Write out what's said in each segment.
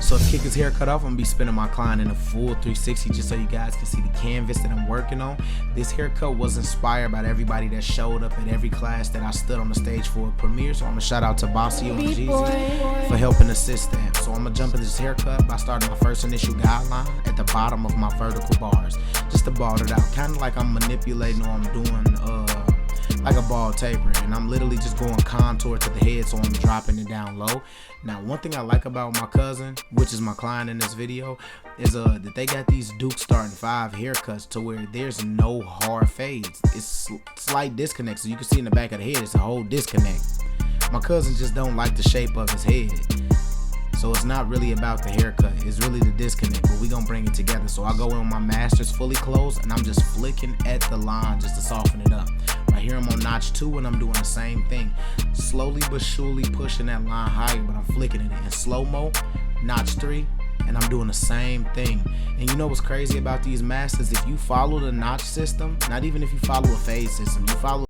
So to kick his haircut off, I'm gonna be spinning my client in a full 360 just so you guys can see the canvas that I'm working on. This haircut was inspired by everybody that showed up at every class that I stood on the stage for a premiere. So I'm gonna shout out to Bossy and Jeezy for helping assist that. So I'm gonna jump into this haircut by starting my first initial guideline at the bottom of my vertical bars, just to bald it out, kind of like I'm manipulating or I'm doing like a bald taper, and I'm literally just going contour to the head, so I'm dropping it down low. Now, one thing I like about my cousin, which is my client in this video, is that they got these Duke starting 5 haircuts to where there's no hard fades. It's slight disconnect, so you can see in the back of the head it's a whole disconnect. My cousin just don't like the shape of his head, so it's not really about the haircut, it's really the disconnect, but we gonna bring it together. So I go in with my masters fully closed, and I'm just flicking at the line just to soften it up. Right here I'm on notch 2, and I'm doing the same thing, slowly but surely pushing that line higher, but I'm flicking it in slow-mo, notch 3, and I'm doing the same thing. And you know what's crazy about these masters? If you follow the notch system, not even if you follow a fade system, you follow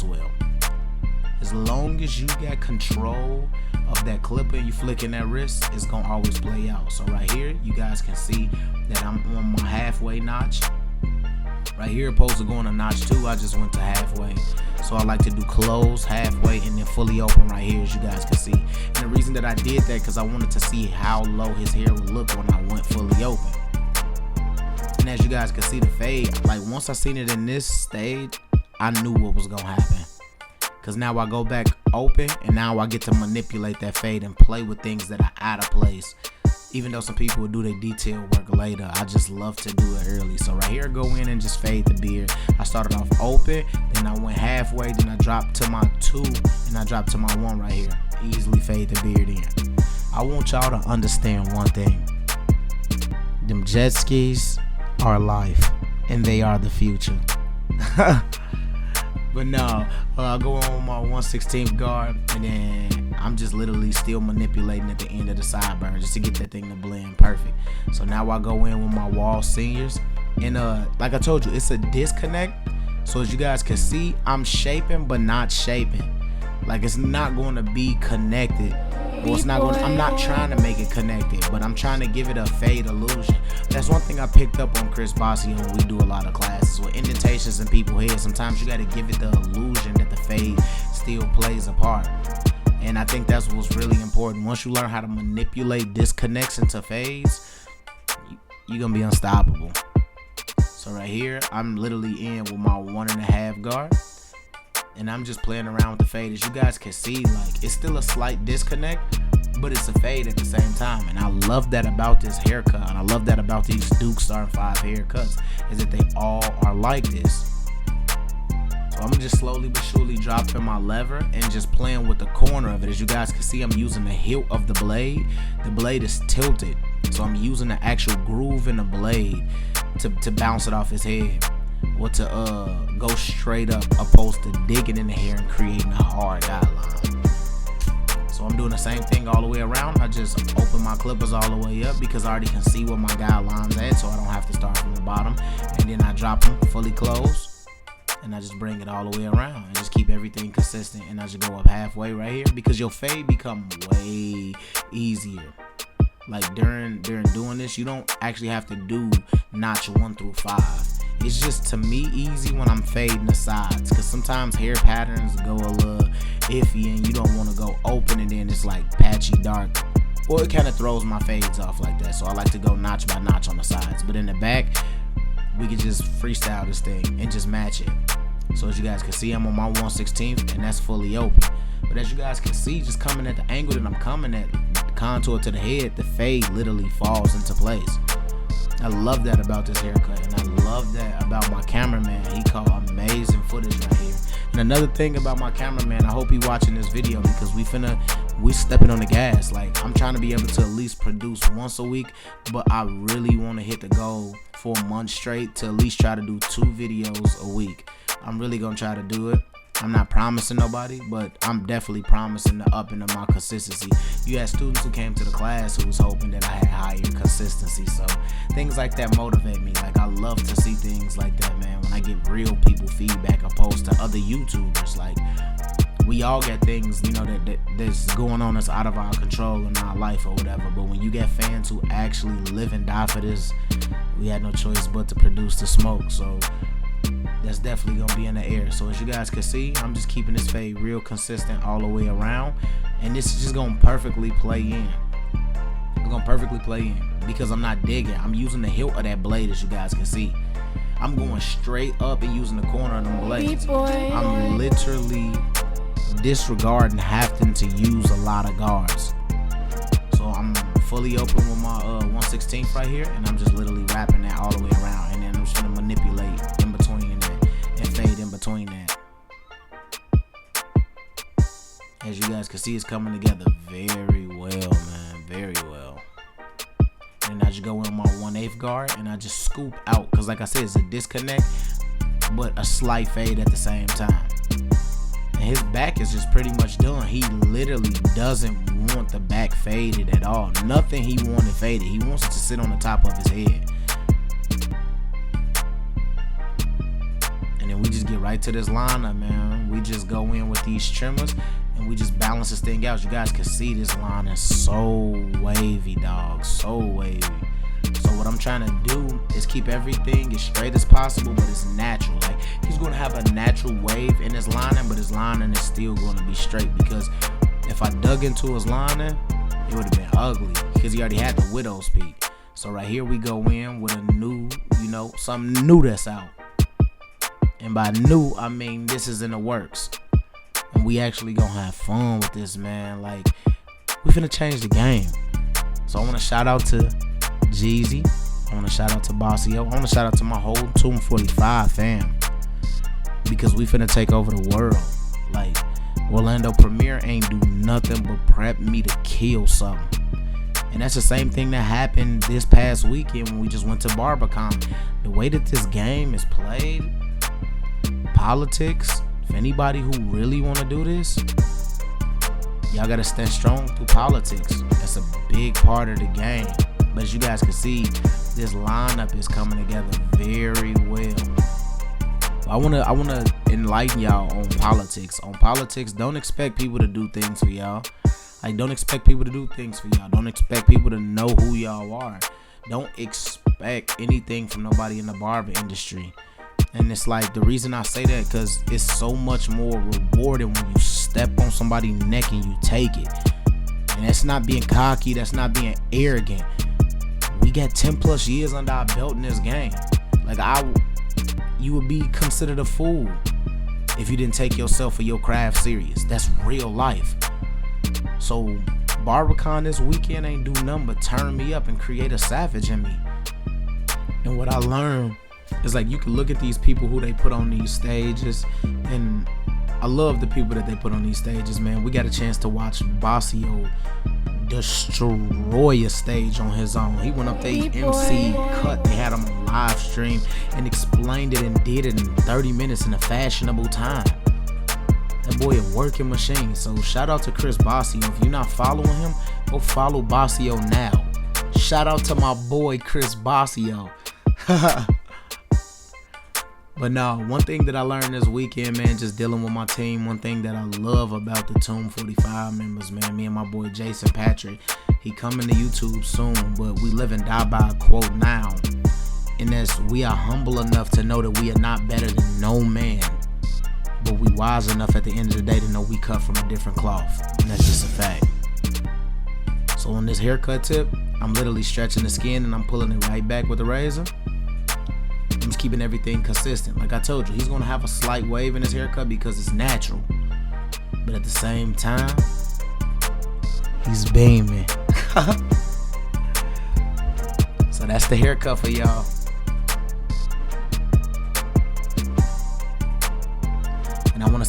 well. As long as you got control of that clipper and you flicking that wrist, it's gonna always play out. So right here, you guys can see that I'm on my halfway notch. Right here, opposed to going to notch 2, I just went to halfway. So I like to do close, halfway, and then fully open right here, as you guys can see. And the reason that I did that, because I wanted to see how low his hair would look when I went fully open. And as you guys can see the fade, like once I seen it in this stage, I knew what was gonna happen. Cause now I go back open, and now I get to manipulate that fade and play with things that are out of place. Even though some people will do their detail work later, I just love to do it early. So right here, go in and just fade the beard. I started off open, then I went halfway, then I dropped to my 2, and I dropped to my 1 right here. Easily fade the beard in. I want y'all to understand one thing. Them jet skis are life, and they are the future. But no, I go on with my 1/16 guard, and then I'm just literally still manipulating at the end of the sideburn just to get that thing to blend perfect. So now I go in with my wall seniors, and like I told you, it's a disconnect. So as you guys can see, I'm shaping but not shaping. Like it's not going to be connected. Well, it's not going. I'm not trying to make it connected, but I'm trying to give it a fade illusion. That's one thing I picked up on Chris Bossy when we do a lot of classes with indentations in people's heads. Sometimes you got to give it the illusion that the fade still plays a part. And I think that's what's really important. Once you learn how to manipulate disconnects into fades, you're gonna be unstoppable. So right here, I'm literally in with my 1.5 guard. And I'm just playing around with the fade. As you guys can see, like it's still a slight disconnect, but it's a fade at the same time. And I love that about this haircut, and I love that about these Duke starting 5 haircuts, is that they all are like this. So I'm just slowly but surely dropping my lever and just playing with the corner of it. As you guys can see, I'm using the hilt of the blade. The blade is tilted, so I'm using the actual groove in the blade to bounce it off his head, or to go straight up, opposed to digging in the hair and creating a hard guideline. So I'm doing the same thing all the way around. I just open my clippers all the way up because I already can see where my guideline's at, so I don't have to start from the bottom. And then I drop them fully closed, and I just bring it all the way around and just keep everything consistent. And I just go up halfway right here because your fade become way easier. Like during doing this, you don't actually have to do notch 1 through 5. It's just, to me, easy when I'm fading the sides, because sometimes hair patterns go a little iffy and you don't want to go open and then it's like patchy dark, or it kind of throws my fades off like that. So I like to go notch by notch on the sides, but in the back we can just freestyle this thing and just match it. So as you guys can see, I'm on my 1/16, and that's fully open. But as you guys can see, just coming at the angle that I'm coming at, the contour to the head, the fade literally falls into place. I love that about this haircut, and I love that about my cameraman. He called amazing. footage right here. And another thing about my cameraman, I hope he watching this video, because we stepping on the gas. Like, I'm trying to be able to at least produce once a week, but I really want to hit the goal for a month straight to at least try to do 2 videos a week. I'm really gonna try to do it. I'm not promising nobody, but I'm definitely promising to up into my consistency. You had students who came to the class who was hoping that I had higher consistency, so things like that motivate me. Like, I love to see things like that, man, when I get real people feedback opposed to other YouTubers. Like, we all get things, you know, that's going on that's out of our control in our life or whatever, but when you get fans who actually live and die for this, we had no choice but to produce the smoke. So that's definitely gonna be in the air. So as you guys can see, I'm just keeping this fade real consistent all the way around, and this is just gonna perfectly play in. It's gonna perfectly play in because I'm not digging. I'm using the hilt of that blade, as you guys can see. I'm going straight up and using the corner of them blades. I'm literally disregarding having to use a lot of guards. So I'm fully open with my 1/16 right here, and I'm just literally wrapping that all the way around, and then I'm just gonna manipulate in between that and fade in between that. As you guys can see, it's coming together very well, man, very well. And I just go in my 1/8 guard and I just scoop out, because like I said, it's a disconnect but a slight fade at the same time. And his back is just pretty much done. He literally doesn't want the back faded at all. Nothing he wanted faded. He wants it to sit on the top of his head. And then we just get right to this lineup, man. We just go in with these trimmers and we just balance this thing out. You guys can see this line is so wavy, dog. So wavy. So what I'm trying to do is keep everything as straight as possible, but it's natural. Like, he's going to have a natural wave in his lining, but his lining is still going to be straight, because if I dug into his lining, it would have been ugly, because he already had the widow's peak. So right here we go in with a new, you know, something new that's out. And by new, I mean this is in the works. And we actually gonna have fun with this, man. Like, we finna change the game. So I want to shout out to Jeezy. I want to shout out to Bossio. I want to shout out to my whole Tomb 45 fam, because we finna take over the world. Like, Orlando Premier ain't do nothing but prep me to kill something. And that's the same thing that happened this past weekend when we just went to Barbican. The way that this game is played, politics, if anybody who really want to do this, y'all gotta stand strong through politics. That's a big part of the game. But as you guys can see, this lineup is coming together very well. I wanna enlighten y'all on politics. On politics, don't expect people to do things for y'all. Like, don't expect people to do things for y'all. Don't expect people to know who y'all are. Don't expect anything from nobody in the barber industry. And it's like, the reason I say that, because it's so much more rewarding when you step on somebody's neck and you take it. And that's not being cocky, that's not being arrogant. We got 10 plus years under our belt in this game. Like, you would be considered a fool if you didn't take yourself or your craft serious. That's real life. So Barbican this weekend ain't do nothing but turn me up and create a savage in me. And what I learned is, like, you can look at these people who they put on these stages, and I love the people that they put on these stages, man. We got a chance to watch Bossio destroy a stage on his own. He went up there, MC cut, they had him on live stream and explained it and did it in 30 minutes in a fashionable time. That boy a working machine. So shout out to Chris Bossio. If you're not following him, go follow Bossio now. Shout out to my boy Chris Bossio. But no, one thing that I learned this weekend, man, just dealing with my team, one thing that I love about the Tomb 45 members, man, me and my boy Jason Patrick, he coming to YouTube soon, but we live and die by a quote now. And that's, we are humble enough to know that we are not better than no man, but we wise enough at the end of the day to know we cut from a different cloth. And that's just a fact. So on this haircut tip, I'm literally stretching the skin and I'm pulling it right back with a razor. I'm just keeping everything consistent. Like I told you, he's gonna have a slight wave in his haircut because it's natural. But at the same time, he's beaming. So that's the haircut for y'all.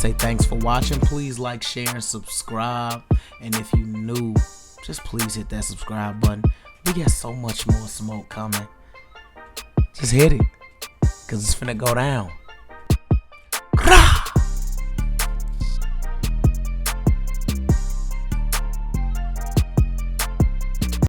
say thanks for watching. Please like, share, and subscribe. And if you new, just please hit that subscribe button. We got so much more smoke coming. Just hit it, because it's finna go down.